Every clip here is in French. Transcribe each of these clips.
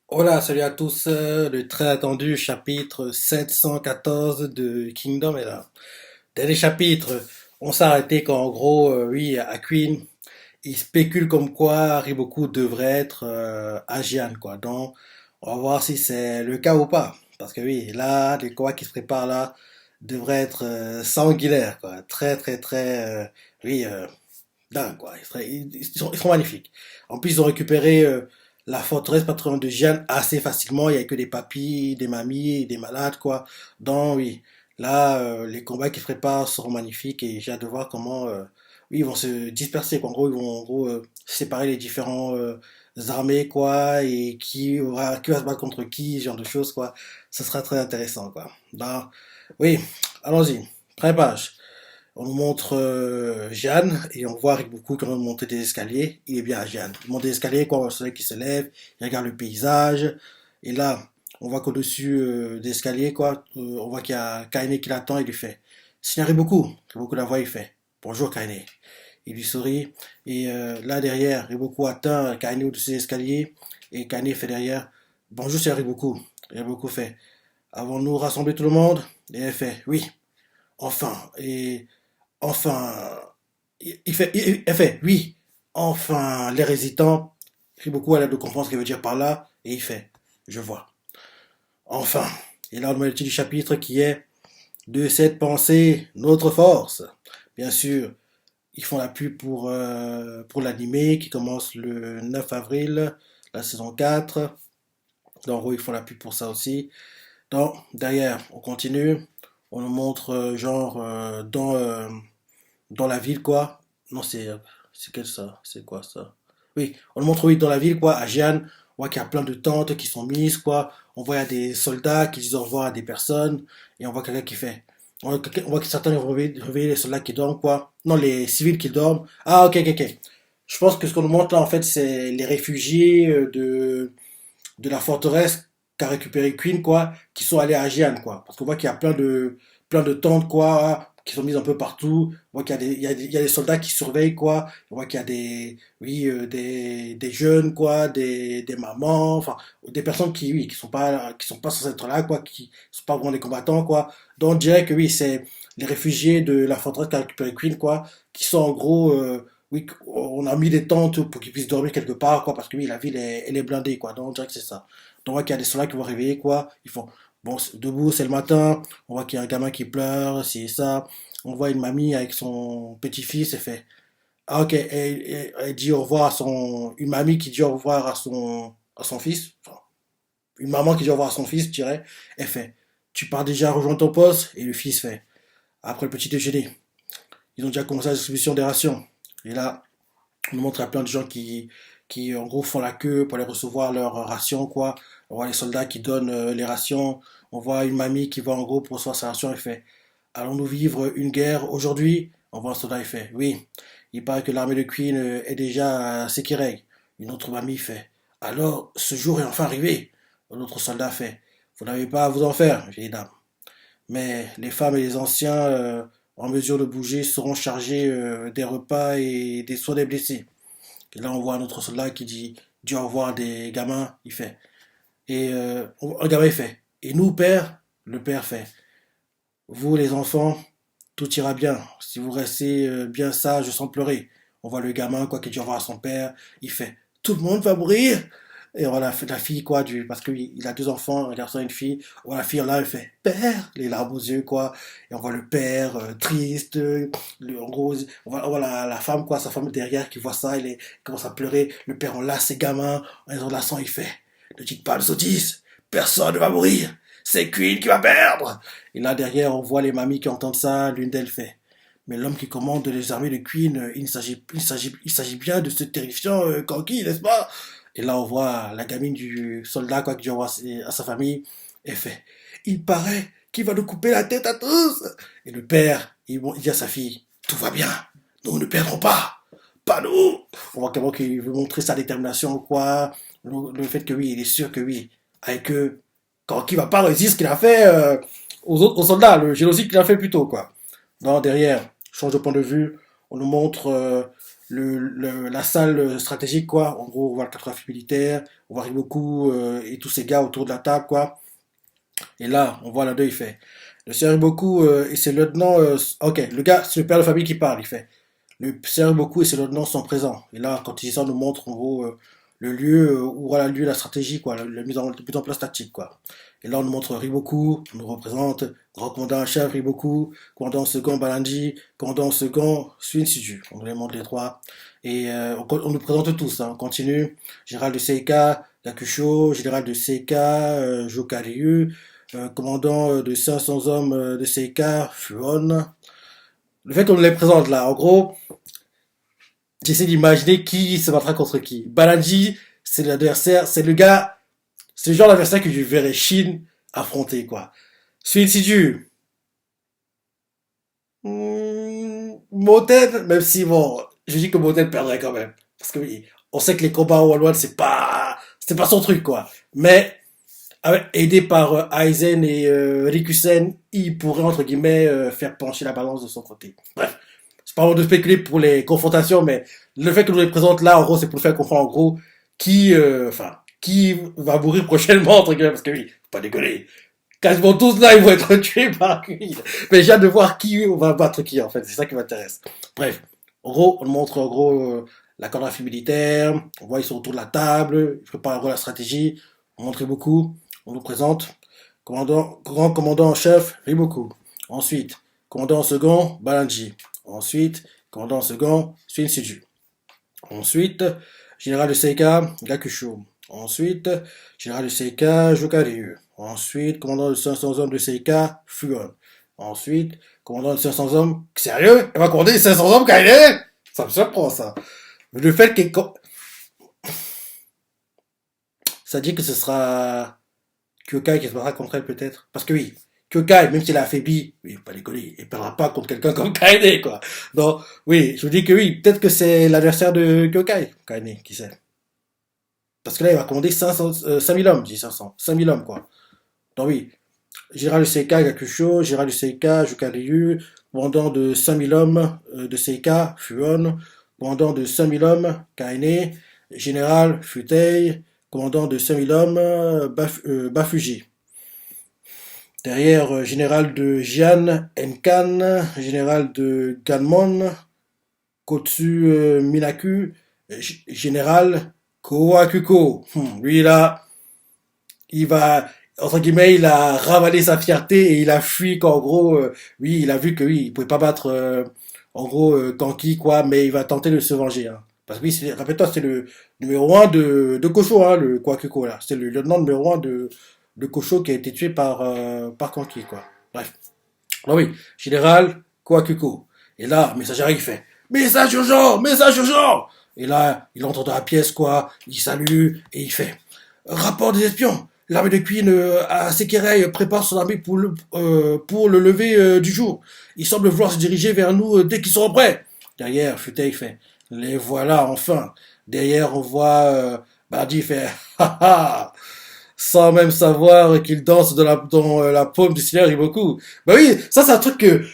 Hola, salut à tous. Le très attendu chapitre 714 de Kingdom est là. Dernier chapitre, on s'est arrêté quand en gros, oui, à Queen, il spécule comme quoi Riboku devrait être Ajian, quoi. Donc, on va voir si c'est le cas ou pas. Parce que oui, là, les combats qui se préparent là devraient être sanguinaires, quoi. Très, très, très, oui, dingue, quoi. Ils sont magnifiques. En plus, ils ont récupéré la forteresse patronne de Jeanne assez facilement. Il n'y a que des papis, des mamies, des malades, quoi. Donc, oui, là, les combats qui se préparent seront magnifiques et j'ai hâte de voir comment oui, ils vont se disperser, quoi. En gros, ils vont en gros séparer les différents armées, quoi, et qui va se battre contre qui, ce genre de choses, quoi. Ce sera très intéressant, quoi. Donc, oui, allons-y. Première page. On nous montre Jeanne et on voit Riboku quand même monter des escaliers. Il est bien à Jeanne. Il monte des escaliers, quoi, on voit le soleil qui se lève, il regarde le paysage. Et là, on voit qu'au-dessus des escaliers, quoi, on voit qu'il y a Kaine qui l'attend et lui fait Seigneur Riboku. Riboku la voit, il fait Bonjour Kaine. Il lui sourit. Et là derrière, Riboku atteint Kaine au-dessus des escaliers. Et Kaine fait derrière Bonjour Seigneur Riboku. Et Riboku fait Avons-nous rassemblé tout le monde? Et elle fait Oui, enfin. Et enfin, elle fait, oui, enfin, l'air hésitant, pris beaucoup à l'aide de comprendre ce qu'il veut dire par là, et il fait, je vois, enfin. Et là, on a le titre du chapitre qui est de cette pensée, notre force. Bien sûr, ils font la pub pour l'animé qui commence le 9 avril, la saison 4. Donc, en gros, ils font la pub pour ça aussi. Donc, derrière, on continue. On nous montre, dans la ville, quoi. Non, c'est quel ça? C'est quoi ça? Oui, on le montre, oui, dans la ville, quoi, à Jeanne. On voit qu'il y a plein de tentes qui sont mises, quoi. On voit il y a des soldats qui disent au revoir à des personnes. Et on voit quelqu'un qui fait. On voit que certains réveillent les soldats qui dorment, quoi. Non, les civils qui dorment. Ah, ok, ok, ok. Je pense que ce qu'on nous montre là, en fait, c'est les réfugiés de la forteresse qu'a récupéré Queen, quoi, qui sont allés à Jeanne, quoi. Parce qu'on voit qu'il y a plein de tentes, quoi, qui sont mises un peu partout. On voit qu'il y a il y a des soldats qui surveillent, quoi. On voit qu'il y a oui, des jeunes, quoi, des mamans, enfin, des personnes qui, oui, qui sont pas censées être là, quoi, qui sont pas vraiment des combattants, quoi. Donc, on dirait que oui, c'est les réfugiés de la forteresse qu'a récupéré Queen, quoi, qui sont en gros, oui, on a mis des tentes pour qu'ils puissent dormir quelque part, quoi, parce que oui, la ville, elle est blindée, quoi. Donc, on dirait que c'est ça. Donc, on voit qu'il y a des soldats qui vont réveiller, quoi. Ils font, bon, debout, c'est le matin. On voit qu'il y a un gamin qui pleure, c'est ça. On voit une mamie avec son petit-fils, elle fait, ah, ok, elle dit au revoir à une mamie qui dit au revoir à son fils. Enfin, une maman qui dit au revoir à son fils, je dirais. Elle fait, tu pars déjà rejoindre ton poste? Et le fils fait, après le petit déjeuner. Ils ont déjà commencé la distribution des rations. Et là, on nous montre à plein de gens qui en gros font la queue pour aller recevoir leurs rations, quoi. On voit les soldats qui donnent les rations. On voit une mamie qui va en gros pour recevoir sa ration et fait Allons-nous vivre une guerre aujourd'hui? On voit un soldat, il fait Oui. Il paraît que l'armée de Queen est déjà à Sekirei. Une autre mamie fait Alors, ce jour est enfin arrivé. Un autre soldat fait Vous n'avez pas à vous en faire, vieille dame. Mais les femmes et les anciens en mesure de bouger seront chargés des repas et des soins des blessés. Et là, on voit un autre soldat qui dit au revoir à des gamins. Il fait. Et un gamin, il fait. Et nous, père? Le père fait. Vous, les enfants, tout ira bien. Si vous restez bien sages sans pleurer. On voit le gamin, quoi, qui dit au revoir à son père. Il fait. Tout le monde va mourir? Et on voit la fille, quoi, parce qu'il a deux enfants, un garçon et une fille. On voit la fille, là, elle fait Père, les larmes aux yeux, quoi. Et on voit le père, triste. En gros, on voit la femme, quoi, sa femme derrière qui voit ça, elle commence à pleurer. Le père enlace ses gamins. En les enlaçant, il fait Ne dites pas de sottises. Personne ne va mourir. C'est Queen qui va perdre. Et là, derrière, on voit les mamies qui entendent ça. L'une d'elles fait Mais l'homme qui commande les armées de Queen, il s'agit bien de ce terrifiant Kanki, n'est-ce pas? Et là, on voit la gamine du soldat, quoi, qui dit au revoir à sa famille, et fait Il paraît qu'il va nous couper la tête à tous. Et le père, il dit à sa fille Tout va bien, nous ne perdrons pas. Pas nous. On voit comment qu'il veut montrer sa détermination, quoi. Le fait que oui, il est sûr que oui, avec eux, quand il va pas réussir ce qu'il a fait aux soldats, le génocide qu'il a fait plus tôt, quoi. Non, derrière, change de point de vue, on nous montre la salle stratégique, quoi. En gros, on voit le cartographie militaire, on voit Riboku et tous ces gars autour de la table, quoi. Et là, on voit là-dedans, il fait. Le Seigneur Riboku et ses lieutenants. Ok, le gars, c'est le père de famille qui parle, il fait. Le Seigneur Riboku et ses lieutenants sont présents. Et là, quand ils ça nous montre en gros le lieu où voilà, le lieu, la stratégie, quoi, la mise en place tactique, quoi. Et là, on nous montre Riboku, on nous représente, grand commandant en chef Riboku, commandant second Balanji, commandant second Suinsuju. On nous les montre les trois. Et on nous présente tous, hein. On continue. Général de Seika, Yakusho, général de Seika, Jokaryu, commandant de 500 hommes de Seika, Fuon. Le fait qu'on nous les présente là, en gros, j'essaie d'imaginer qui se battra contre qui. Balanji, c'est l'adversaire, c'est le gars, c'est le genre d'adversaire que je verrais Shin affronter, quoi. Suicidju, Moten, même si bon, je dis que Moten perdrait quand même. Parce que oui, on sait que les combats au One c'est pas son truc, quoi. Mais, aidé par Aizen et Rikusen, il pourrait, entre guillemets, faire pencher la balance de son côté. Bref. C'est pas vraiment de spéculer pour les confrontations, mais le fait que nous les présente là, en gros, c'est pour nous faire comprendre, en gros, qui va mourir prochainement, entre guillemets, parce que oui, faut pas déconner. Quasiment tous là, ils vont être tués par qui. Mais j'ai hâte de voir qui on va battre qui, en fait. C'est ça qui m'intéresse. Bref. En gros, on montre, en gros, la chorégraphie militaire. On voit, ils sont autour de la table. Ils préparent, en gros, la stratégie. On montre beaucoup. On nous présente. Grand commandant en chef, Riboku. Ensuite, commandant en second, Balanji. Ensuite, commandant en second, Suinsuju. Ensuite, général de Seika, Gakusho. Ensuite, général de Seika, Jokaryu. Ensuite, commandant de 500 hommes de Seika, Fuon. Ensuite, commandant de 500 hommes. Sérieux? Elle va commander 500 hommes, Kaine? Ça me surprend, ça. Le fait qu'elle. Ça dit que ce sera Kyokai qui se battra contre elle, peut-être. Parce que oui, Kyokai, même s'il a affaibli, oui, pas déconner, il perdra pas contre quelqu'un comme Kaine, quoi. Donc, oui, je vous dis que oui, peut-être que c'est l'adversaire de Kyokai, Kaine, qui sait. Parce que là, il va commander 5000 hommes, je dis 500, 5000 hommes, quoi. Donc oui, général de Seika, Gakusho, général de Seika, Jukaryu, commandant de 5000 hommes de Seika, Fuon, commandant de 5000 hommes, Kaine, général Futei, commandant de 5000 hommes, Bafuji. Derrière, général de Jian, Enkan, général de Ganmon, Kotsu Minaku, général Kowakuko. Lui là, il va, entre guillemets, il a ravalé sa fierté et il a fui qu'en gros, oui, il a vu que oui, il pouvait pas battre, en gros, Kanki, quoi, mais il va tenter de se venger, hein. Parce que oui, rappelle-toi, c'est le numéro un de Kosho, hein, le Kowakuko, là. C'est le lieutenant numéro un de Kosho qui a été tué par Kanki, quoi. Bref. Ah oui, général Kowakuko. Et là, messager il fait message urgent, message urgent. Et là, il entre dans la pièce, quoi. Il salue et il fait rapport des espions. L'armée de Queen à Sekirei prépare son armée pour le lever du jour. Il semble vouloir se diriger vers nous dès qu'ils seront prêts. Derrière, Futei fait les voilà enfin. Derrière, on voit Bardi fait ha ha, sans même savoir qu'il danse dans la paume du Seigneur Riboku. Bah oui, ça c'est un truc que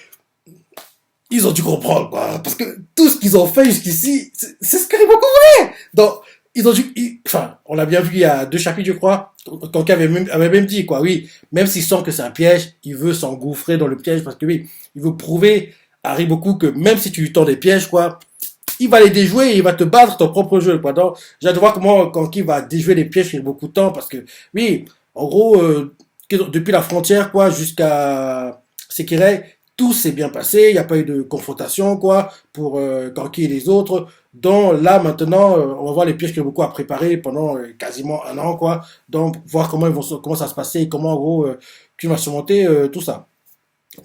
ils ont dû comprendre, quoi. Parce que tout ce qu'ils ont fait jusqu'ici, c'est ce que Riboku voulait. Donc, ils ont dû, enfin, on l'a bien vu il y a 2 chapitres, je crois, quand avait même dit, quoi, oui, même s'il sent que c'est un piège, il veut s'engouffrer dans le piège parce que oui, il veut prouver à Riboku que même si tu lui tends des pièges, quoi, il va les déjouer et il va te battre ton propre jeu, quoi. Donc, j'ai hâte de voir comment Kanki va déjouer les pièges il beaucoup de temps parce que, oui, en gros, depuis la frontière, quoi, jusqu'à Sekirei, tout s'est bien passé, il n'y a pas eu de confrontation, quoi, pour Kanki et les autres. Donc là, maintenant, on va voir les pièges que beaucoup a préparés pendant quasiment un an, quoi. Donc, voir comment ça se passait et comment, en gros, tu vas surmonter tout ça.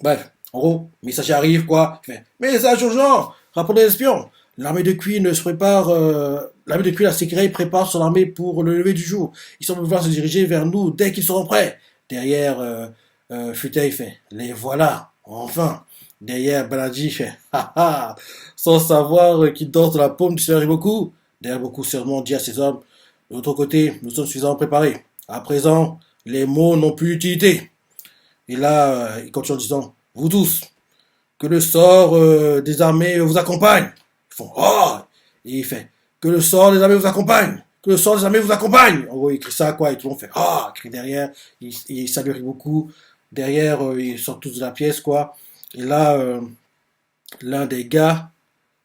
Bref, en gros, message arrive, quoi. Il fait, message urgent, rapport des espions. L'armée de Queen se prépare, l'armée de Queen à Sekirei prépare son armée pour le lever du jour. Ils semblent vouloir se diriger vers nous dès qu'ils seront prêts. Derrière, Futei fait, les voilà, enfin. Derrière, Balanji fait, haha, sans savoir qu'il danse de la paume du Seigneur Riboku. Derrière, beaucoup seulement dit à ses hommes, de l'autre côté, nous sommes suffisamment préparés. À présent, les mots n'ont plus d'utilité. Et là, il continue en disant, vous tous, que le sort des armées vous accompagne. Ils font, oh, Et il fait que le sort des armées vous accompagne. Que le sort des armées vous accompagne. En gros, il crie ça, quoi, et tout le monde fait ah, il crie derrière. Il salue beaucoup. Derrière, ils sortent tous de la pièce, quoi. Et là, l'un des gars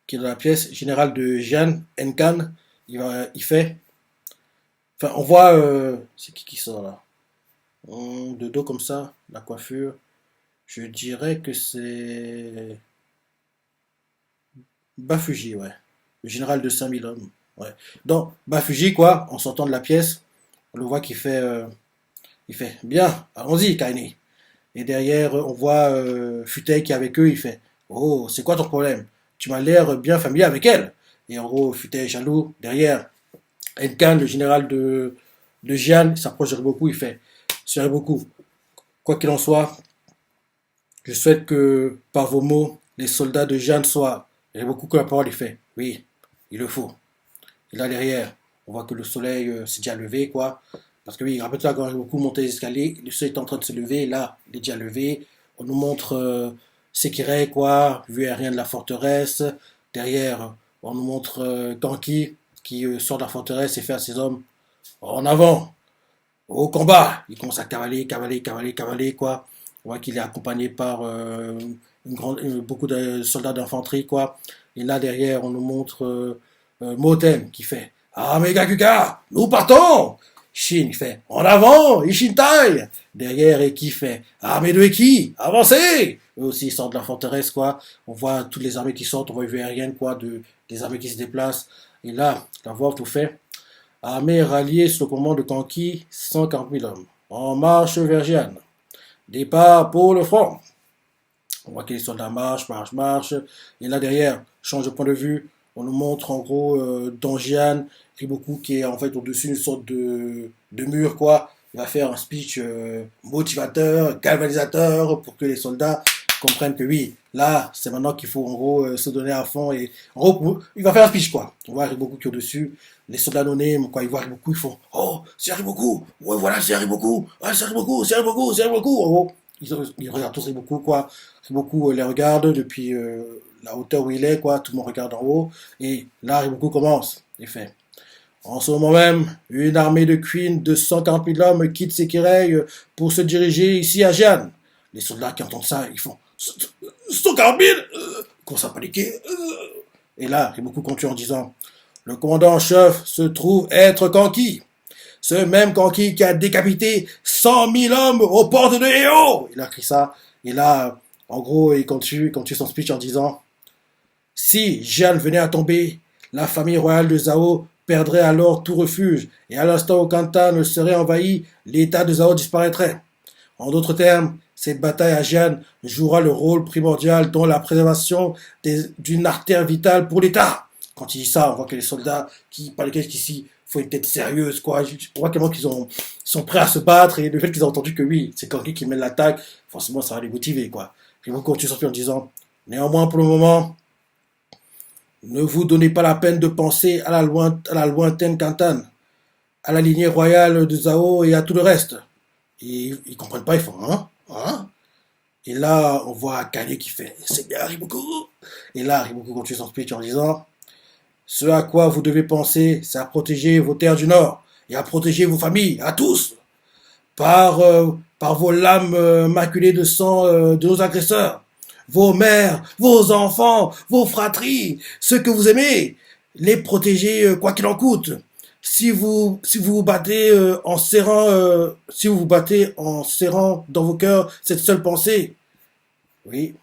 qui est dans la pièce, général de Jeanne, Nkan, il fait. Enfin, on voit. C'est qui sort là? De dos comme ça, la coiffure. Je dirais que c'est. Bafuji, ouais. Le général de 5000 hommes. Ouais. Donc, Bafuji, quoi, en sortant de la pièce, on le voit qu'il fait. Il fait bien, allons-y, Kaini. Et derrière, on voit Futei qui est avec eux, il fait oh, c'est quoi ton problème? Tu m'as l'air bien familier avec elle. Et en gros, Futei est jaloux. Derrière, Enkan, le général de Jian, s'approche de Riboku, il fait Sur Riboku, quoi qu'il en soit, je souhaite que par vos mots, les soldats de Jian soient. Riboku que la parole, il fait oui, il le faut. Et là derrière, on voit que le soleil s'est déjà levé, quoi. Parce que oui, rappelle-toi quand Riboku montait les escaliers, le soleil est en train de se lever, là, il est déjà levé. On nous montre Sekirei, quoi, vue aérienne de la forteresse. Derrière, on nous montre Kanki qui sort de la forteresse et fait à ses hommes en avant, au combat. Il commence à cavaler, quoi. On voit qu'il est accompagné par beaucoup de soldats d'infanterie, quoi. Et là, derrière, on nous montre Moten qui fait ah, Megakuka, nous partons! Shin il fait en avant, Ishintai! Derrière, Eki fait armée de Eki, avancez! Eux aussi, ils sortent de la forteresse, quoi. On voit toutes les armées qui sortent, on voit une vue aérienne, quoi, des armées qui se déplacent. Et là, la voix tout fait armée ralliée sous le commandement de Kanki, 140 000 hommes. En marche vers Jian. Départ pour le front. On voit que les soldats marchent. Et là derrière, change de point de vue. On nous montre en gros dans Jian, Riboku qui est en fait au-dessus d'une sorte de mur, quoi. Il va faire un speech motivateur, galvanisateur pour que les soldats comprennent que oui, là, c'est maintenant qu'il faut en gros se donner à fond. Et en gros, il va faire un speech, quoi. On voit Riboku qui est au-dessus. Les soldats donnés, quand ils voient Riboku, ils font oh, c'est Riboku! Ouais, voilà, c'est Riboku! Ah, c'est Riboku! C'est Riboku! C'est Riboku! En gros, ils regardent tous Riboku, quoi. Riboku les regarde depuis la hauteur où il est, quoi. Tout le monde regarde en haut. Et là, Riboku commence. Il fait en ce moment même, une armée de Queen de 140 000 hommes quitte Sekirei pour se diriger ici à Jian. Les soldats qui entendent ça, ils font 140 000 Ils commencent à paniquer. Et là, Riboku continue en disant le commandant en chef se trouve être Kanki. Ce même Kanki qui a décapité 100 000 hommes aux portes de Eo. Il a écrit ça. Et là, en gros, il continue son speech en disant si Jian venait à tomber, la famille royale de Zhao perdrait alors tout refuge. Et à l'instant où Kantan serait envahi, l'état de Zhao disparaîtrait. En d'autres termes, cette bataille à Jian jouera le rôle primordial dans la préservation d'une artère vitale pour l'État. Quand il dit ça, on voit que les soldats par lesquels ici faut une tête sérieuse, quoi. On voit qu'ils sont prêts à se battre et le fait qu'ils ont entendu que oui, c'est Kanki qui mène l'attaque, forcément ça va les motiver, quoi. Ils vont continuer en disant néanmoins pour le moment, ne vous donnez pas la peine de penser à la lointaine Kantan, à la lignée royale de Zhao et à tout le reste. Et ils comprennent pas, ils font hein. Et là, on voit Kanye qui fait c'est bien Riboku. Et là, Riboku continue son speech en disant ce à quoi vous devez penser, c'est à protéger vos terres du Nord et à protéger vos familles, à tous, par vos lames maculées de sang de nos agresseurs, vos mères, vos enfants, vos fratries, ceux que vous aimez, les protéger quoi qu'il en coûte. Si vous vous battez si vous vous battez en serrant dans vos cœurs cette seule pensée, oui.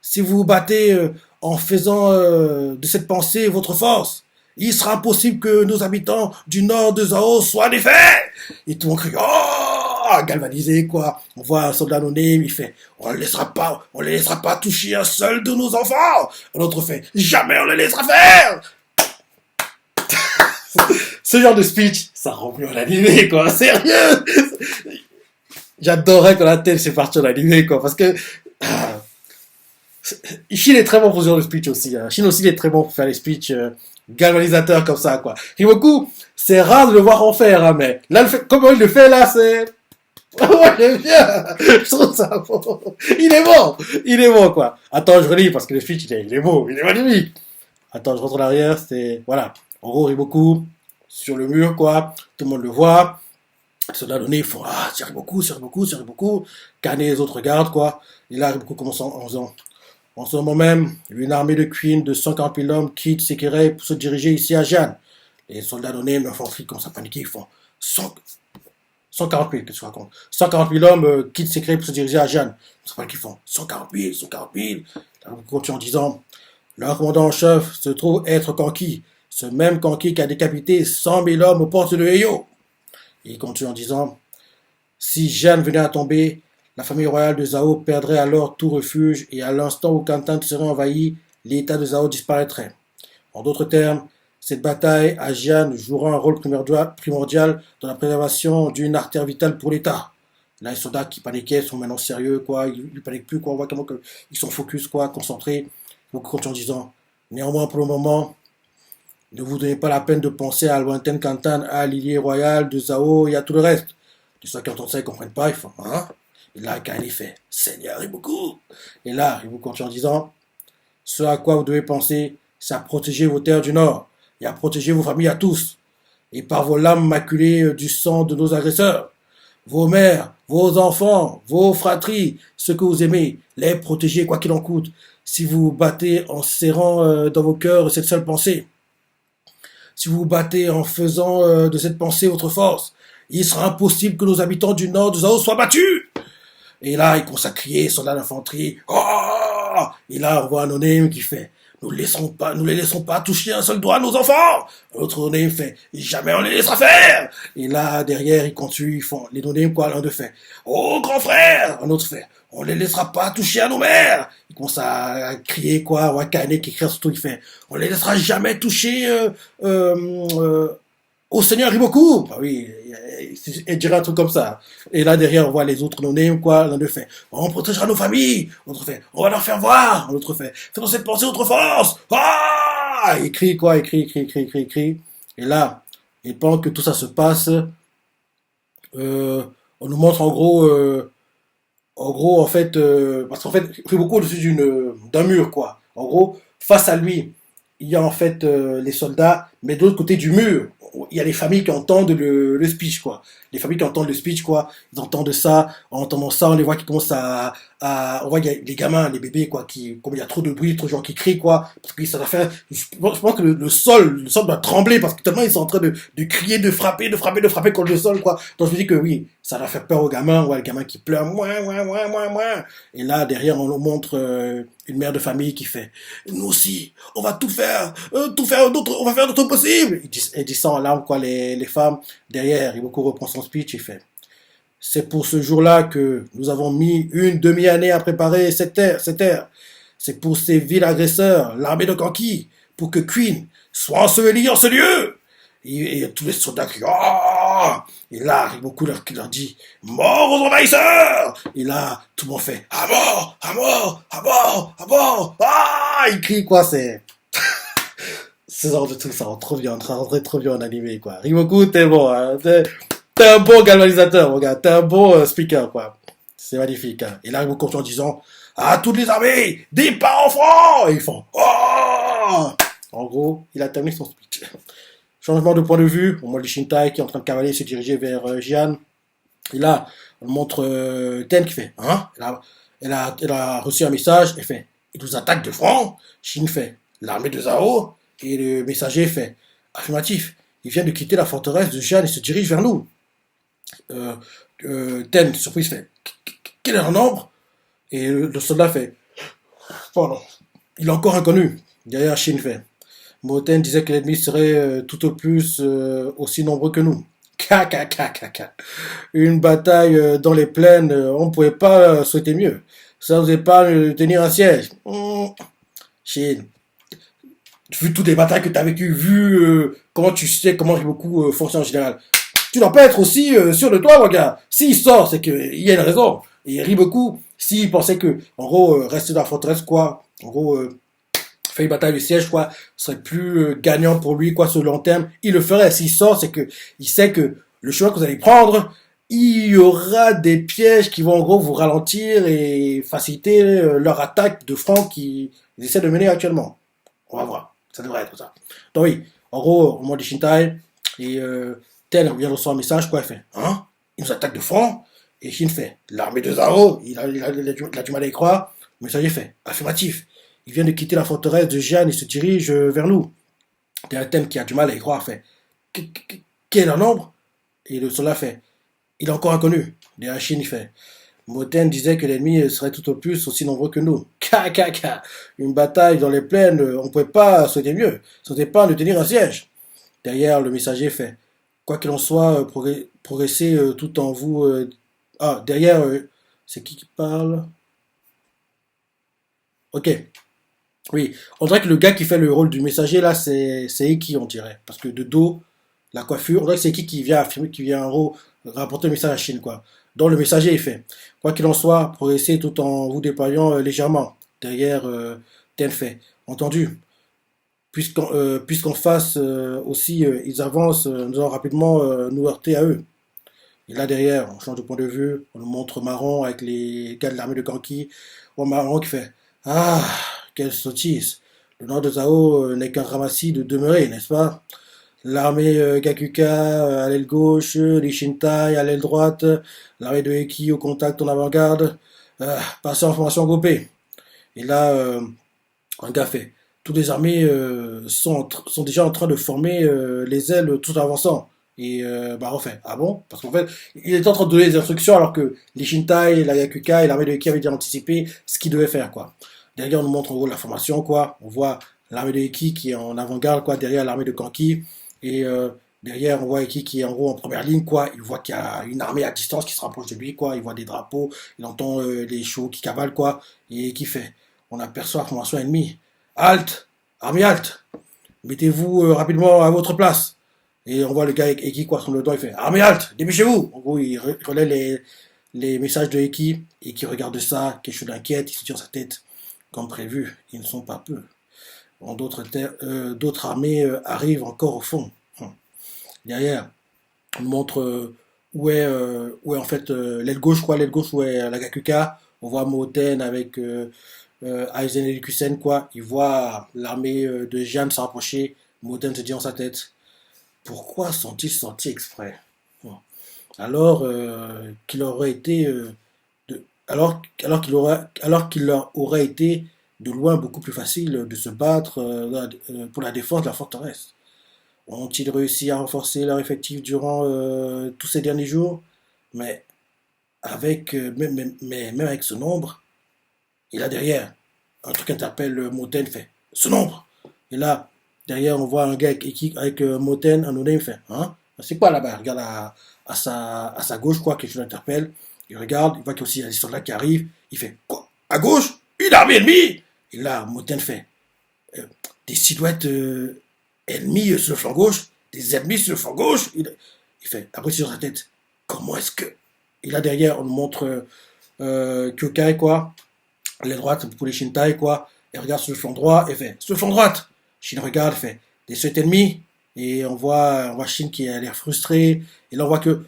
Si vous vous battez en faisant de cette pensée votre force, il sera impossible que nos habitants du nord de Zhao soient défaits. Et tout le monde crie oh, galvanisé, quoi. On voit un soldat noné, il fait on les laissera pas toucher un seul de nos enfants. L'autre fait jamais on les laissera faire. Ce genre de speech, ça rend mieux en animé, quoi. Sérieux. J'adorais quand la tête s'est partie en animé, quoi, parce que Shin est très bon pour ce genre de speech aussi. Shin aussi il est très bon pour faire les speeches galvanisateurs comme ça, quoi. Riboku, c'est rare de le voir en faire, hein, mais là, comment il le fait, là, c'est... Ouais, j'aime bien. Je trouve ça bon. Il est bon, quoi. Attends, je relis parce que le speech, il est beau, il est magnifique. Attends, je rentre en arrière, c'est, voilà. En gros, Riboku, sur le mur, quoi, tout le monde le voit. Les soldats donnés, ils font, ah, c'est Riboku, c'est Riboku, c'est Riboku. Kane, les autres regardent, quoi. Et là, Riboku commence en faisant, en ce moment même, une armée de Queen de 140 000 hommes quitte Sekirei pour se diriger ici à Jeanne. Les soldats donnés, l'infanterie commence à paniquer, ils font 100 140 000, qu'est-ce que tu racontes? 140 000 hommes quittent Sekirei pour se diriger à Jeanne. C'est pas qu'ils font 140 000, 140 000. Là, vous continuez en disant, leur commandant en chef se trouve être Kanki, ce même Kanki qui a décapité 100 000 hommes aux portes de Heyo. Et il continue en disant, si Jeanne venait à tomber, la famille royale de Zhao perdrait alors tout refuge et à l'instant où Canton serait envahi, l'état de Zhao disparaîtrait. En d'autres termes, cette bataille à Jian jouera un rôle primordial dans la préservation d'une artère vitale pour l'État. Là, les soldats qui paniquaient sont maintenant sérieux, quoi. Ils ne paniquent plus, quoi. On voit comment ils sont focus, quoi, concentrés. Donc, quand en disant, néanmoins, pour le moment, ne vous donnez pas la peine de penser à lointaine Canton, à l'Illier Royal, de Zhao et à tout le reste. Les ceux qui entendent ça, ils ne comprennent pas, ils font, hein? Et là, Kali fait, Seigneur Riboku. Et là, Riboku continue en disant, ce à quoi vous devez penser, c'est à protéger vos terres du Nord et à protéger vos familles à tous, et par vos lames maculées du sang de nos agresseurs. Vos mères, vos enfants, vos fratries, ceux que vous aimez, les protéger quoi qu'il en coûte. Si vous vous battez en serrant dans vos cœurs cette seule pensée, si vous vous battez en faisant de cette pensée votre force, il sera impossible que nos habitants du Nord de Zhao soient battus. Et là, il commence à crier, soldat d'infanterie. Oh! Et là, on voit un onym qui fait, nous les laissons pas toucher un seul doigt à nos enfants. L'autre onym fait, jamais on les laissera faire. Et là, derrière, ils continuent, ils font, les onym, quoi, l'un d'eux fait, oh, grand frère! Un autre fait, on les laissera pas toucher à nos mères. Il commence à crier, quoi, Wakane qui crie surtout, il fait, on les laissera jamais toucher, au Seigneur Riboku. Bah oui, il dirait un truc comme ça. Et là, derrière, on voit les autres non quoi. L'un d'eux fait, on protégera nos familles. L'autre fait, on va leur faire voir. L'autre fait, faisons cette pensée autre force. Ah! Il crie, quoi, il crie. Et là, et pendant que tout ça se passe, on nous montre en gros, en fait, parce qu'en fait, il fait beaucoup au-dessus d'un mur, quoi. En gros, face à lui, il y a en fait les soldats, mais de l'autre côté du mur, il y a les familles qui entendent le speech, quoi. Les familles qui entendent le speech, quoi. Ils entendent ça. En entendant ça, on les voit qui commencent on voit qu'il y a les gamins, les bébés, quoi, comme il y a trop de bruit, trop de gens qui crient, quoi. Parce que ça doit faire, je pense que le sol doit trembler parce que tellement ils sont en train de crier, de frapper contre le sol, quoi. Donc je me dis que oui, ça doit faire peur aux gamins. On voit les gamins qui pleurent, moins. Et là, derrière, on nous montre une mère de famille qui fait, nous aussi, on va tout faire, on va faire notre possible. Elle dit ça en larmes, quoi, les femmes. Derrière, Iboku reprend son speech, il fait, c'est pour ce jour-là que nous avons mis une demi-année à préparer cette terre. C'est pour ces vils agresseurs, l'armée de Kanki, pour que Queen soit enseveli en ce lieu. Et tous les soldats crient, oh! Et là, Riboku leur dit, mort aux envahisseurs! Et là, tout le monde fait, à mort, à mort, à mort, à mort, ah! Ils crient, quoi, c'est, ce genre de truc, ça rend trop bien, ça rentrait trop bien en animé, quoi. Riboku, t'es bon, hein, t'es un bon galvanisateur, mon gars, t'es un bon speaker, quoi. C'est magnifique, hein. Et là, Riboku continue en disant, à toutes les armées, des pas en franc! Et ils font, oh! En gros, il a terminé son speech. Changement de point de vue, on montre le Shintai qui est en train de cavaler se diriger vers Jian. Et là, on montre Ten qui fait, hein, elle a reçu un message, elle fait, il nous attaque de front. Shin fait, l'armée de Zhao. Et le messager fait, affirmatif, il vient de quitter la forteresse de Jian et se dirige vers nous. Ten, surprise, fait, quel est leur nombre? Et le soldat fait, pardon, il est encore inconnu. Derrière, Shin fait, Moten disait que l'ennemi serait tout au plus aussi nombreux que nous. Une bataille dans les plaines, on ne pouvait pas souhaiter mieux. Ça ne vous pas tenir un siège. Shin, vu toutes les batailles que tu as vécues, vu comment tu sais comment Riboku fonctionne en général, tu dois pas être aussi sûr de toi, mon gars. S'il sort, c'est qu'il y a une raison. Et Riboku, s'il pensait que, en gros, rester dans la forteresse, quoi, en gros, faire une bataille de siège, quoi, serait plus gagnant pour lui, quoi, sur le long terme, il le ferait. S'il sort, c'est que il sait que le chemin que vous allez prendre, il y aura des pièges qui vont en gros vous ralentir et faciliter leur attaque de front qu'ils essaient de mener actuellement. On va voir. Ça devrait être ça. Donc oui, en gros, au moment du Shintai, et Tel vient de recevoir un message, quoi, il fait, hein, il nous attaque de front, et Shin fait, l'armée de Zhao, il a du mal à y croire, le messager fait, affirmatif, il vient de quitter la forteresse de Jian et se dirige vers nous. Il y a un thème qui a du mal à y croire, fait, quel est leur nombre? Et le soldat fait, il est encore inconnu. Et Shin, il fait, Moten disait que l'ennemi serait tout au plus aussi nombreux que nous. Une bataille dans les plaines, on ne pouvait pas souhaiter mieux. Ce n'était pas de tenir un siège. Derrière, le messager fait, quoi qu'il en soit, progressez tout en vous. Derrière, c'est qui parle? Ok, oui. On dirait que le gars qui fait le rôle du messager, là, c'est Eki, on dirait. Parce que de dos, la coiffure, on dirait que c'est Eki qui vient affirmer, qui vient en gros rapporter le message à Chine, quoi. Donc le messager est fait. Quoi qu'il en soit, progressez tout en vous déployant légèrement. Derrière, tel fait. Entendu. Puisqu'en face aussi, ils avancent, nous allons rapidement nous heurter à eux. Et là derrière, on change de point de vue, on nous montre Marron avec les gars de l'armée de Kanki. On Marron qui fait ah, quelle sottise. Le nord de Zhao n'est qu'un ramassis de demeurés, n'est-ce pas? L'armée Gakuka à l'aile gauche, les Shintai à l'aile droite, l'armée de Eki au contact en avant-garde, passez en formation groupée. Et là, un gars fait. Toutes les armées sont déjà en train de former les ailes tout en avançant. Et bah refait. Ah bon? Parce qu'en fait, il était en train de donner des instructions alors que les Shintai, la Yakuka et l'armée de Eki avaient déjà anticipé ce qu'ils devaient faire, quoi. Derrière, on nous montre en gros la formation, quoi. On voit l'armée de Eki qui est en avant-garde, quoi, derrière l'armée de Kanki. Et derrière, on voit Eki qui est en gros en première ligne, quoi. Il voit qu'il y a une armée à distance qui se rapproche de lui, quoi. Il voit des drapeaux, il entend les chevaux qui cavalent, quoi. Et qui fait. On aperçoit la formation ennemie. Halte! Armée halte! Mettez-vous rapidement à votre place. Et on voit le gars Eki quoi sur le dos, il fait armée halte, dépêchez-vous. En gros, il relaie les messages de Eki et qui regarde ça, quelque chose d'inquiète, il se tire sa tête. Comme prévu, ils ne sont pas peu. D'autres armées arrivent encore au fond. Derrière, on montre où est en fait l'aile gauche, quoi, l'aile gauche où est la Gakuka. On voit Moten avec Aizen et Kusen, quoi. Il voit l'armée de Jeanne s'approcher. Moten se dit en sa tête pourquoi sont-ils sortis exprès? Bon. Alors qu'il aurait été alors qu'il leur aurait été de loin beaucoup plus facile de se battre pour la défense de la forteresse. Ont-ils réussi à renforcer leur effectif durant tous ces derniers jours? Mais même avec ce nombre, il a derrière un truc interpelle Moten fait ce nombre. Et là, derrière, on voit un gars avec Moten, un Oden, il fait hein? C'est quoi là-bas? Il regarde à sa gauche, quoi, quelque chose l'interpelle. Il regarde, il voit qu'il y a des soldats qui arrivent. Il fait quoi? À gauche? Une armée ennemie? Et là, Moten fait des silhouettes ennemies sur le flanc gauche, des ennemis sur le flanc gauche. Il fait après sur sa tête. Comment est-ce que. Et là derrière, on nous montre Kyokai, quoi, l'aile droite pour les Shintai, quoi, et regarde sur le flanc droit et fait sur le flanc droite. Shin regarde, fait des sept ennemis, et on voit Shin qui a l'air frustré, et là on voit que,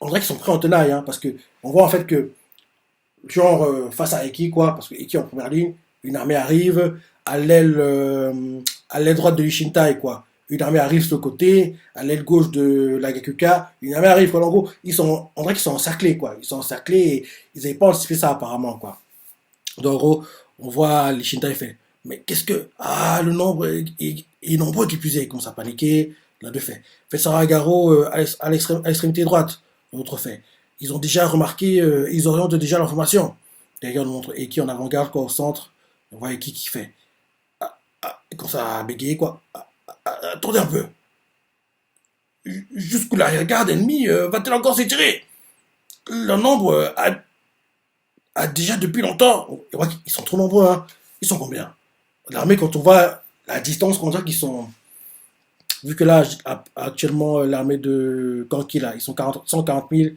on dirait qu'ils sont prêts en tenaille, hein, parce que on voit en fait que, genre, face à Eki, quoi, parce que Eki en première ligne, une armée arrive, à l'aile droite de l'Ishintai, quoi. Une armée arrive sur le côté, à l'aile gauche de la Gakuka, une armée arrive, quoi. En gros, on dirait qu'ils sont encerclés, quoi. Ils sont encerclés et ils n'avaient pas anticipé ça apparemment, quoi. Donc, en gros, on voit les Shintai fait, mais qu'est-ce que, ah, le nombre est nombreux qui plus est, il commence à paniquer, l'un de fait Saragaro à l'extrémité droite, l'autre fait, ils ont déjà remarqué, ils orientent déjà l'information. Derrière, on montre Eki en avant-garde, quoi, au centre, on voit Eki qui fait, il commence à bégayer, quoi, attendez un peu, jusqu'où l'arrière-garde ennemie va-t-elle encore s'étirer? Le nombre déjà depuis longtemps, on voit qu'ils sont trop nombreux, hein. Ils sont combien? L'armée, quand on voit la distance, on dirait qu'ils sont. Vu que là, actuellement, l'armée de Kanki, là, ils sont 140 000.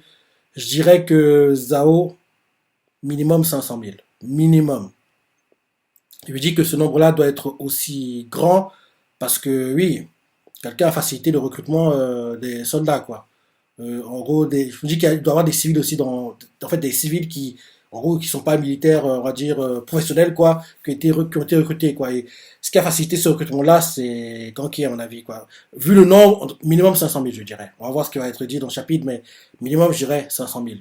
Je dirais que Zhao, minimum 500 000. Minimum. Je me dis que ce nombre-là doit être aussi grand parce que, oui, quelqu'un a facilité le recrutement des soldats, quoi. En gros, je me dis qu'il doit y avoir des civils aussi en fait, des civils qui, en gros, qui sont pas militaires, on va dire professionnels, quoi, qui ont été recrutés, quoi. Et ce qui a facilité ce recrutement-là, c'est Kanki, à mon avis, quoi. Vu le nombre, minimum 500 000, je dirais. On va voir ce qui va être dit dans le chapitre, mais minimum, je dirais 500 000.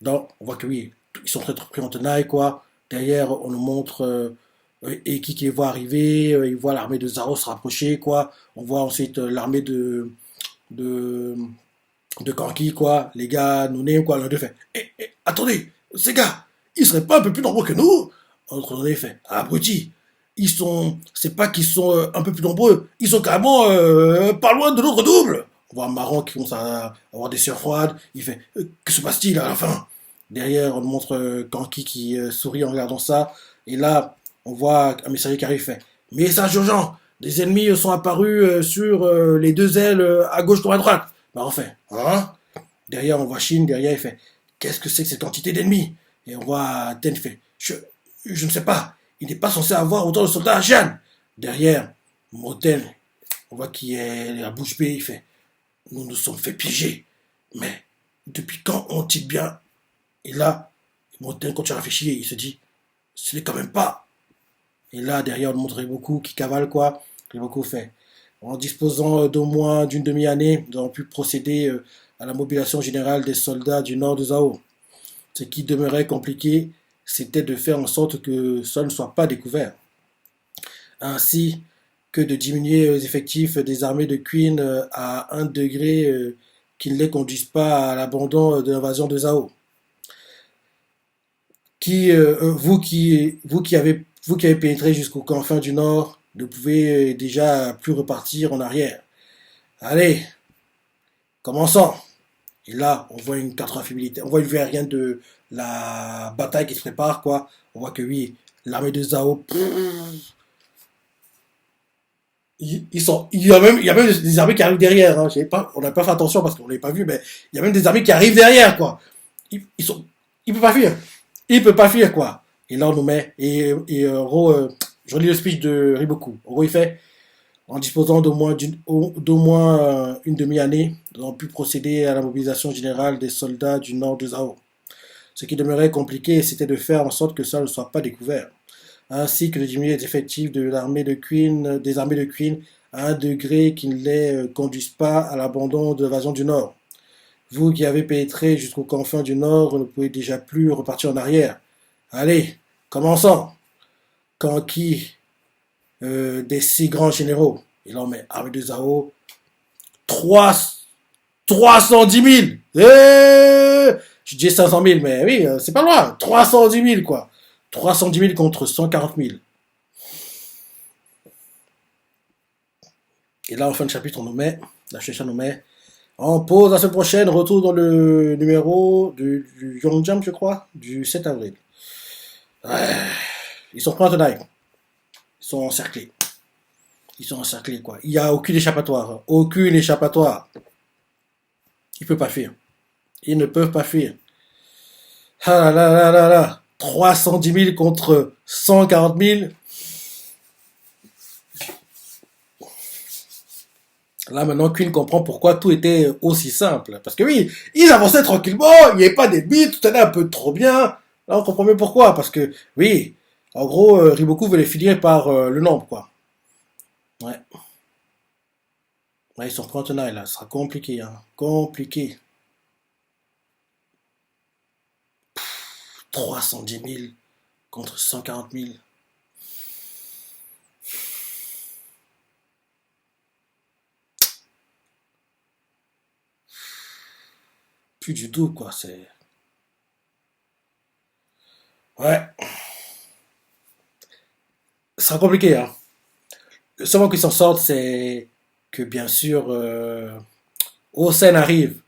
Donc, on voit que oui, ils sont très pris en tenaille, quoi. Derrière, on nous montre Eki qui les voit arriver, il voit l'armée de Zaro se rapprocher, quoi. On voit ensuite l'armée de, de Kanki, quoi. Les gars, nous n'aiment, quoi. L'un d'eux fait, attendez, ces gars, ils seraient pas un peu plus nombreux que nous? L'autre d'eux fait, abruti. C'est pas qu'ils sont un peu plus nombreux, ils sont carrément pas loin de notre double. On voit un marron qui commence à avoir des sueurs froides. Il fait, que se passe-t-il à la fin? Derrière, on montre Kanki qui sourit en regardant ça. Et là, on voit un messager qui arrive, fait, message urgent, des ennemis sont apparus sur les deux ailes à gauche comme à droite. Bah on fait, hein? Derrière, on voit Shin, derrière, il fait, qu'est-ce que c'est que cette quantité d'ennemis? Et on voit Ten qui fait, je ne sais pas, il n'est pas censé avoir autant de soldats à Jeanne. Derrière, Moten, on voit qu'il est la bouche bée, il fait, nous nous sommes fait piéger. Mais depuis quand ont-ils bien? Et là, Moten continue à réfléchir, il se dit, ce n'est quand même pas. Et là, derrière, on montre beaucoup qui cavale quoi. Beaucoup fait. En disposant d'au moins d'une demi-année, nous avons pu procéder à la mobilisation générale des soldats du nord de Zhao. Ce qui demeurait compliqué, c'était de faire en sorte que cela ne soit pas découvert. Ainsi que de diminuer les effectifs des armées de Queen à 1 degré qui ne les conduisent pas à l'abandon de l'invasion de Zhao. Vous qui avez pénétré jusqu'aux confins du nord, ne pouvez déjà plus repartir en arrière. Allez, commençons. Et là, on voit une cartographie militaire, on voit une vue aérienne de la bataille qui se prépare, quoi. On voit que oui, l'armée de Zhao, il y a même des armées qui arrivent derrière. Hein. On n'a pas fait attention parce qu'on l'avait pas vu, mais il y a même des armées qui arrivent derrière, quoi. Il peut pas fuir. Il peut pas fuir, quoi. Et là, on nous met, je relis le speech de Riboku. En gros, il fait, en disposant d'au moins une demi-année, nous avons pu procéder à la mobilisation générale des soldats du nord de Zhao. Ce qui demeurait compliqué, c'était de faire en sorte que ça ne soit pas découvert, ainsi que de diminuer les effectifs des armées de Queen à 1 degré qui ne les conduisent pas à l'abandon de l'invasion du nord. Vous qui avez pénétré jusqu'aux confins du nord ne pouvez déjà plus repartir en arrière. Allez, commençons. Kanki des 6 grands généraux. Et là on met armée de Zhao 310 000. Je dis 500 000, mais oui, c'est pas loin. 310 000, quoi. 310 000 contre 140 000. Et là, en fin de chapitre, on nous met, la Shueisha nous met, en pause la semaine prochaine, retour dans le numéro du Yongjam, je crois, du 7 avril. Ouais. Ils sont pris en tenaille. Ils sont encerclés. Ils sont encerclés, quoi. Il n'y a aucune échappatoire. Hein. Aucune échappatoire. Ils ne peuvent pas fuir. Ils ne peuvent pas fuir. Ah là là là là là. 310 000 contre 140 000. Là, maintenant, Queen comprend pourquoi tout était aussi simple. Parce que oui, ils avançaient tranquillement, il n'y avait pas d'ennemis, tout allait un peu trop bien. Là, on comprend mieux pourquoi. Parce que, oui, en gros, Riboku voulait finir par le nombre, quoi. Ouais. Ouais, ils sont pris en tenaille, là. Ce sera compliqué, hein. Compliqué. 310 000 contre 140 000. Plus du tout, quoi. C'est. Ouais. Ce sera compliqué, hein. Le seul qui s'en sortent, c'est que, bien sûr, Osen arrive.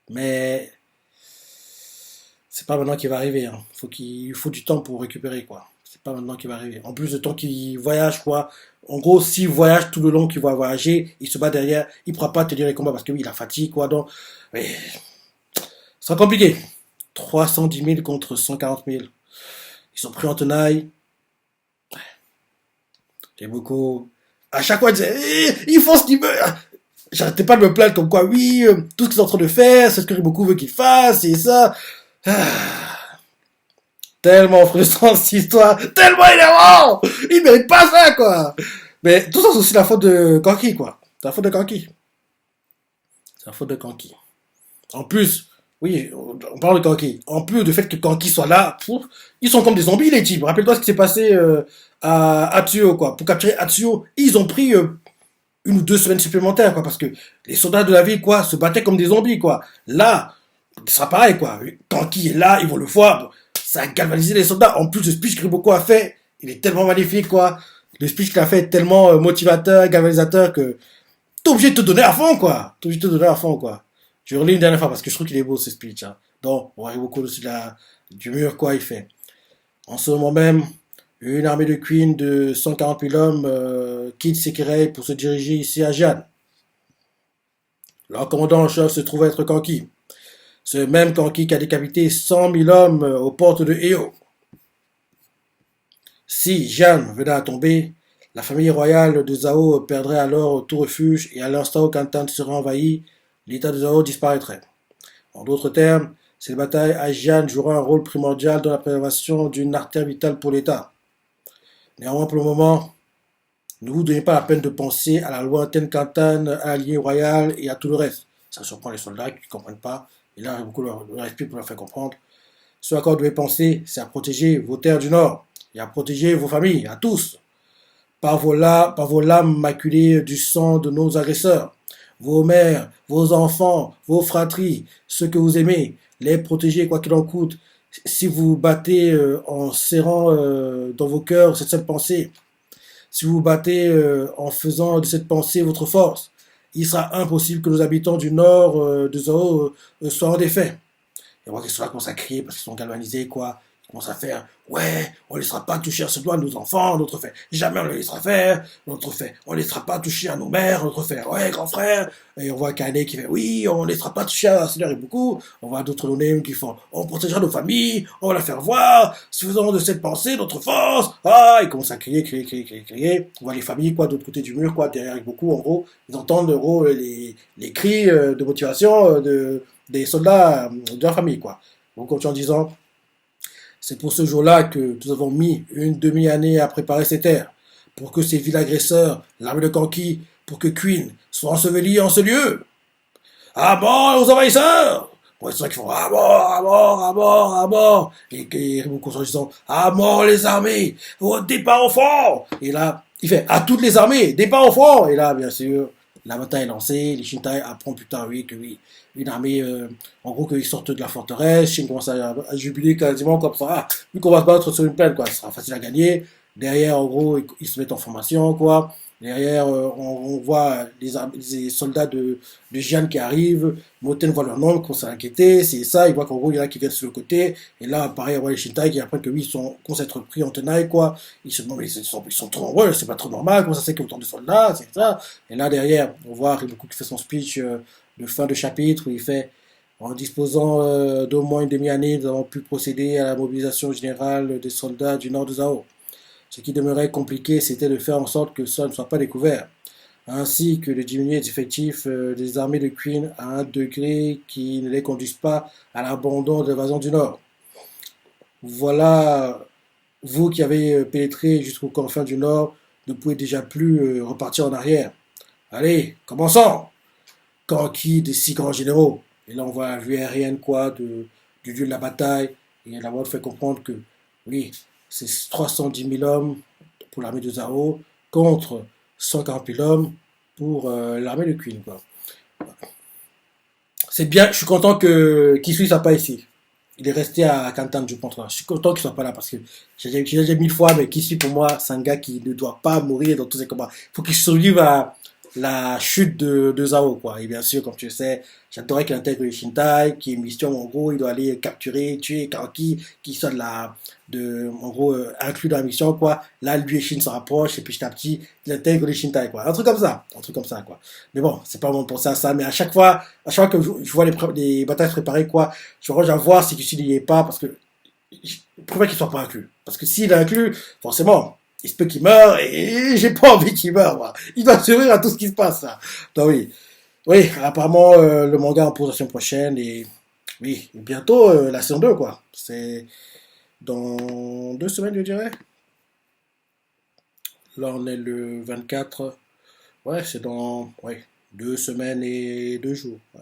Mais c'est pas maintenant qu'il va arriver. Hein. Il faut du temps pour récupérer, quoi. C'est pas maintenant qu'il va arriver. En plus de temps qu'il voyage, quoi. En gros, s'il voyage tout le long qu'il va voyager, il se bat derrière, il ne pourra pas tenir les combats parce que oui, il a fatigue, quoi. Donc, oui, ça sera compliqué. 310 000 contre 140 000. Ils sont pris en tenaille. J'ai beaucoup. À chaque fois, ils disaient, ils font ce qu'ils veulent. J'arrêtais pas de me plaindre comme quoi, oui, tout ce qu'ils sont en train de faire, c'est ce que beaucoup veut qu'ils fassent, et ça. Ah. Tellement frustrant cette histoire, tellement énervant. Il mérite pas ça, quoi. Mais tout ça, c'est aussi la faute de Kanki, quoi. C'est la faute de Kanki. C'est la faute de Kanki. En plus, oui, on parle de Kanki. En plus du fait que Kanki soit là, pouf, ils sont comme des zombies, les types. Rappelle-toi ce qui s'est passé à Atsuo, quoi. Pour capturer Atsuo, ils ont pris 1 ou 2 semaines supplémentaires, quoi. Parce que les soldats de la ville, quoi, se battaient comme des zombies, quoi. Là, ce sera pareil, quoi. Kanki est là, ils vont le voir. Ça a galvanisé les soldats. En plus, le speech que Riboko a fait, il est tellement magnifique, quoi. Le speech qu'il a fait est tellement motivateur, galvanisateur que t'es obligé de te donner à fond, quoi. T'es obligé de te donner à fond, quoi. Je relis une dernière fois parce que je trouve qu'il est beau, ce speech, hein. Donc, on arrive beaucoup dessus du mur, quoi, il fait. En ce moment même, une armée de Queen de 140 000 hommes quitte Sekirei pour se diriger ici à Jeanne. Leur commandant en chef se trouve être Kanki. Ce même Kanki qui a décapité 100 000 hommes aux portes de Eo. Si Jeanne venait à tomber, la famille royale de Zhao perdrait alors tout refuge et à l'instant où Kantan serait envahi, l'état de Zhao disparaîtrait. En d'autres termes, cette bataille à Jian jouera un rôle primordial dans la préservation d'une artère vitale pour l'État. Néanmoins, pour le moment, ne vous donnez pas la peine de penser à la lointaine Kantan, à l'allié royal et à tout le reste. Ça surprend les soldats qui ne comprennent pas, et là, beaucoup leur explique pour leur faire comprendre. Ce à quoi vous devez penser, c'est à protéger vos terres du Nord et à protéger vos familles, à tous, par vos lames maculées du sang de nos agresseurs. Vos mères, vos enfants, vos fratries, ceux que vous aimez, les protéger quoi qu'il en coûte. Si vous battez en serrant dans vos cœurs cette seule pensée, si vous battez en faisant de cette pensée votre force, il sera impossible que nos habitants du nord de Zao soient en défait. Et moi, qu'ils sont là, commencent à crier parce qu'ils sont galvanisés, quoi. Ils commencent à faire, ouais, on ne laissera pas toucher à ce doigt nos enfants, notre fait, jamais on le laissera faire, notre fait, on ne laissera pas toucher à nos mères, notre fait, ouais, grand frère. Et on voit Kane qui fait, oui, on ne laissera pas toucher à Seigneur et beaucoup. On voit d'autres noms qui font, on protégera nos familles, on va la faire voir, faisons de cette pensée notre force. Ah, ils commencent à crier, crier, crier, crier, crier. On voit les familles, quoi, de l'autre côté du mur, quoi, derrière beaucoup, en gros, ils entendent, en gros, les cris de motivation des soldats de la famille, quoi. On continue en disant, c'est pour ce jour-là que nous avons mis une demi-année à préparer ces terres, pour que ces villes agresseurs, l'armée de Kanki, pour que Queen soit enseveli en ce lieu. À mort aux envahisseurs! Ouais, c'est ça qu'ils font, à mort, à mort, à mort, à mort. Et beaucoup en disant, à mort les armées, au départ au front. Et là, il fait, à toutes les armées, départ au front. Et là, bien sûr, la bataille est lancée, les Shintai apprennent plus tard, oui, que oui, une armée, en gros, qu'ils sortent de la forteresse, Shin commence à jubiler quasiment comme ça, ah, vu qu'on va se battre sur une plaine, quoi, ce sera facile à gagner. Derrière, en gros, ils se mettent en formation, quoi. Derrière, on voit les soldats de Jeanne qui arrivent. Moten voit leur nom, commence à inquiéter. C'est ça, il voit qu'en gros, il y en a qui viennent sur le côté. Et là, pareil, on voit les Shintai qui apprennent que oui, commencent à être pris en tenaille, quoi. Ils se demandent, mais ils sont trop nombreux, c'est pas trop normal. Comment ça c'est qu'il y a autant de soldats, c'est ça. Et là, derrière, on voit Riboku qui fait son speech de fin de chapitre où il fait, en disposant d'au moins une demi-année, nous avons pu procéder à la mobilisation générale des soldats du nord de Zhao. Ce qui demeurait compliqué, c'était de faire en sorte que cela ne soit pas découvert, ainsi que de diminuer les effectifs des armées de Queen à un degré qui ne les conduise pas à l'abandon de l'invasion du Nord. Voilà, vous qui avez pénétré jusqu'aux confins du Nord, ne pouvez déjà plus repartir en arrière. Allez, commençons! Kanki des 6 grands généraux. Et là, on voit la vue aérienne, quoi, du lieu de la bataille. Et la mode fait comprendre que, oui, c'est 310 000 hommes pour l'armée de Zhao contre 140 000 hommes pour l'armée de Queen, quoi. C'est bien, je suis content que Kisui soit pas ici. Il est resté à Kantan, je pense. Je suis content qu'il soit pas là parce que j'ai déjà 1000 fois, mais Kisui pour moi, c'est un gars qui ne doit pas mourir dans tous ses combats. Il faut qu'il survive à la chute de Zhao, quoi. Et bien sûr, comme tu le sais, j'adorais qu'il intègre les Shintai, qui est une mission, en gros, il doit aller capturer, tuer Kanki, qui soit en gros, inclus dans la mission, quoi. Là, lui et Shin se rapprochent, et puis petit à petit, il intègre les Shintai, quoi. Un truc comme ça, quoi. Mais bon, c'est pas vraiment penser à ça, mais à chaque fois que je vois les batailles se préparer, quoi, je range à voir si Kisui n'y est pas, parce que, je préfère qu'il soit pas inclus. Parce que s'il est inclus, forcément, il se peut qu'il meure et j'ai pas envie qu'il meure, moi. Il doit survivre à tout ce qui se passe, là. Donc oui. Oui, apparemment, le manga en pose la semaine prochaine et oui, bientôt la saison 2, quoi. dans 2 semaines, je dirais. Là, on est le 24. Ouais, c'est dans 2 semaines et 2 jours. Ouais.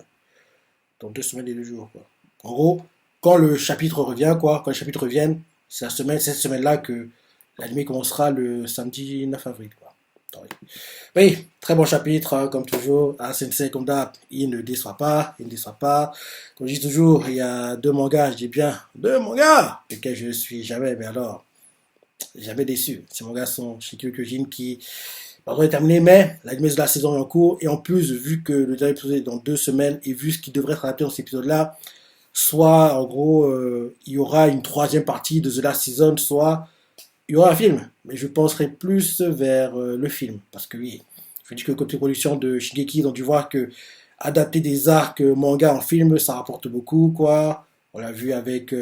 Dans 2 semaines et 2 jours, quoi. En gros, quand le chapitre revient, quoi, quand les chapitres reviennent, c'est cette semaine-là que l'anime commencera le samedi 9 avril, quoi. Ah oui. Oui, très bon chapitre, hein, comme toujours. Ah, Sensei, comme d'hab, il ne déçoit pas, il ne déçoit pas. Comme je dis toujours, il y a deux mangas, je dis bien, deux mangas, lesquels je suis jamais, mais alors, jamais déçu. Ces mangas sont Shingeki no Kyojin qui, pardon, est terminé, mais l'anime de la saison est en cours, et en plus, vu que le dernier épisode est dans 2 semaines, et vu ce qui devrait être adapté dans cet épisode-là, soit, en gros, il y aura une troisième partie de The Last Season, soit il y aura un film, mais je penserai plus vers le film. Parce que oui, je dis que côté production de Shingeki, ils ont dû voir que adapter des arcs manga en film, ça rapporte beaucoup, quoi. On l'a vu avec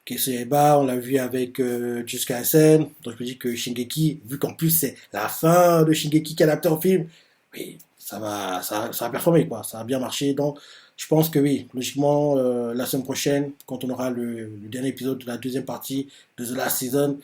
Keseyeba, on l'a vu avec Jujutsu Kaisen. Donc je me dis que Shingeki, vu qu'en plus c'est la fin de Shingeki qui est adapté en film, oui, ça va performer, quoi. Ça va bien marcher. Donc je pense que oui, logiquement, la semaine prochaine, quand on aura le dernier épisode de la deuxième partie de The Last Season,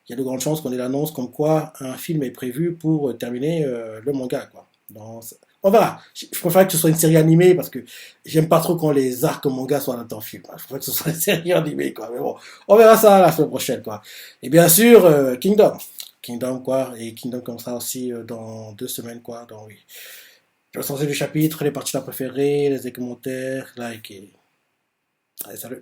il y a de grandes chances qu'on ait l'annonce comme quoi un film est prévu pour terminer le manga, quoi. Donc, on verra. Je préfère que ce soit une série animée parce que j'aime pas trop quand les arcs manga sont adaptés en film. Je préfère que ce soit une série animée, quoi. Mais bon, on verra ça la semaine prochaine, quoi. Et bien sûr, Kingdom. Kingdom, quoi. Et Kingdom comme ça aussi dans 2 semaines, quoi. Donc, oui. Je vais sortir du chapitre, les parties préférées, les commentaires, like et... Allez, salut.